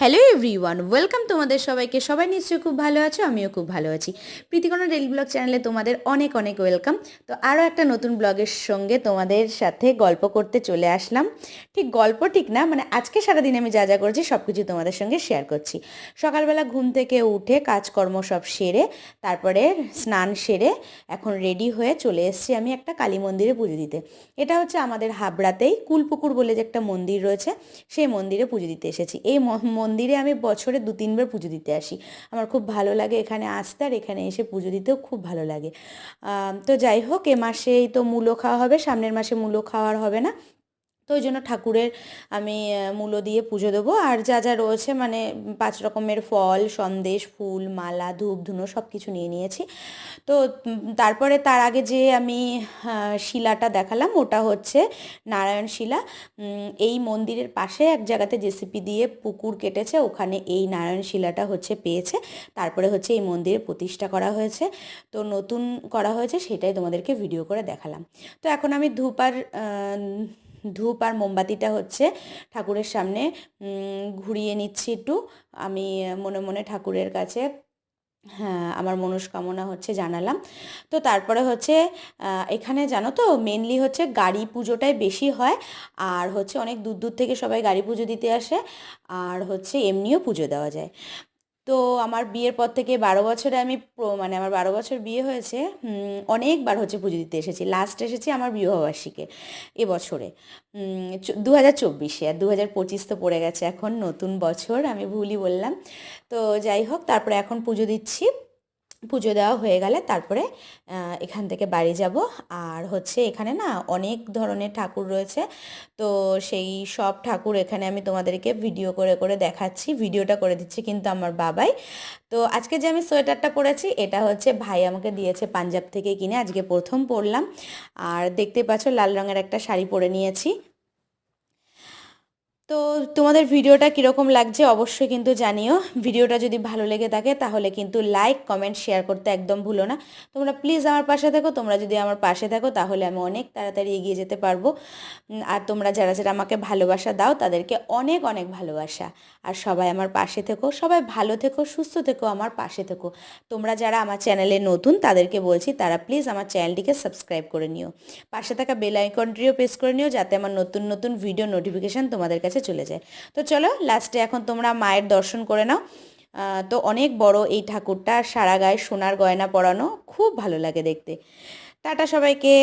Hello everyone, welcome তোমাদের সবাইকে। সবাই নিশ্চয়ই খুব ভালো আছো, আমিও খুব ভালো আছি। প্রীতিকণা ডেইলি ব্লগ চ্যানেলে তোমাদের অনেক অনেক ওয়েলকাম। তো আরও একটা নতুন ব্লগের সঙ্গে তোমাদের সাথে গল্প করতে চলে আসলাম। গল্প ঠিক না, মানে আজকে সারাদিন আমি যা যা করেছি সব কিছু তোমাদের সঙ্গে শেয়ার করছি। সকালবেলা ঘুম থেকে উঠে কাজকর্ম সব সেরে তারপরে স্নান সেরে এখন রেডি হয়ে চলে এসেছি আমি একটা কালী মন্দিরে পুজো দিতে। এটা হচ্ছে আমাদের হাবড়াতেই কুলপুকুর বলে যে একটা মন্দির রয়েছে, সেই মন্দিরে পুজো দিতে এসেছি। এই মন্দিরে আমি বছরে 2-3 বার পুজো দিতে আসি। আমার খুব ভালো লাগে এখানে আসতে, আর এখানে এসে পুজো দিতেও খুব ভালো লাগে। তো যাই হোক, এ মাসেই তো মূলো খাওয়া হবে, সামনের মাসে মূলো খাওয়ার হবে না। তো ওই জন্য ঠাকুরের আমি মূলো দিয়ে পুজো দেবো। আর যা যা রয়েছে মানে 5 রকমের ফল, সন্দেশ, ফুল, মালা, ধূপ ধুনো সব কিছু নিয়ে নিয়েছি। তো তারপরে তার আগে যে আমি শিলাটা দেখালাম ওটা হচ্ছে নারায়ণ শিলা। এই মন্দিরের পাশে এক জায়গাতে জেসিপি দিয়ে পুকুর কেটেছে, ওখানে এই নারায়ণ শিলাটা হচ্ছে পেয়েছে। তারপরে হচ্ছে এই মন্দিরে প্রতিষ্ঠা করা হয়েছে, তো নতুন করা হয়েছে, সেটাই তোমাদেরকে ভিডিও করে দেখালাম। তো এখন আমি ধূপ আর মোমবাতিটা হচ্ছে ঠাকুরের সামনে ঘুরিয়ে নিচ্ছি একটু। আমি মনে মনে ঠাকুরের কাছে হ্যাঁ আমার মনস্কামনা হচ্ছে জানালাম। তো তারপরে হচ্ছে এখানে জানো তো মেনলি হচ্ছে গাড়ি পুজোটাই বেশি হয়। আর হচ্ছে অনেক দূর দূর থেকে সবাই গাড়ি পুজো দিতে আসে, আর হচ্ছে এমনিও পুজো দেওয়া যায়। তো আমার বিয়ের পর থেকে 12 বছরে আমি মানে আমার 12 বছর বিয়ে হয়েছে, অনেকবার হচ্ছে পুজো দিতে এসেছি। লাস্ট এসেছি আমার বিবাহবার্ষিকে এবছরে, 2024-এ। আর 2025 তো পড়ে গেছে, এখন নতুন বছর, আমি ভুলই বললাম। তো যাই হোক, তারপরে এখন পুজো দিচ্ছি। পুজো দেওয়া হয়ে গেলে তারপরে এখান থেকে বাড়ি যাব। আর হচ্ছে এখানে না অনেক ধরনের ঠাকুর রয়েছে, তো সেই সব ঠাকুর এখানে আমি তোমাদেরকে ভিডিও করে করে দেখাচ্ছি। ভিডিওটা করে দিচ্ছি কিন্তু আমার বাবাই। তো আজকে যে আমি সোয়েটারটা পরেছি এটা হচ্ছে ভাই আমাকে দিয়েছে পাঞ্জাব থেকে কিনে, আজকে প্রথম পরলাম। আর দেখতে পাচ্ছ লাল রঙের একটা শাড়ি পরে নিয়েছি। তো তোমাদের ভিডিওটা কীরকম লাগছে অবশ্যই কিন্তু জানিও। ভিডিওটা যদি ভালো লেগে থাকে তাহলে কিন্তু লাইক, কমেন্ট, শেয়ার করতে একদম ভুলো না। তোমরা প্লিজ আমার পাশে থাকো। তোমরা যদি আমার পাশে থাকো তাহলে আমি অনেক তাড়াতাড়ি এগিয়ে যেতে পারবো। আর তোমরা যারা যারা আমাকে ভালোবাসা দাও তাদেরকে অনেক অনেক ভালোবাসা। আর সবাই আমার পাশে থেকো, সবাই ভালো থেকো, সুস্থ থেকো, আমার পাশে থেকো। তোমরা যারা আমার চ্যানেলে নতুন তাদেরকে বলছি তারা প্লিজ আমার চ্যানেলটিকে সাবস্ক্রাইব করে নিও। পাশে থাকা বেল আইকনটিও প্রেস করে নিও যাতে আমার নতুন নতুন ভিডিও নোটিফিকেশান তোমাদের কাছে চলে যায়। তো চলো লাস্টে এখন তোমরা মায়ের দর্শন করে নাও। তো অনেক বড় এই ঠাকুরটা, সারা গায়ে সোনার গয়না পরানো, খুব ভালো লাগে দেখতে। টাটা সবাইকে।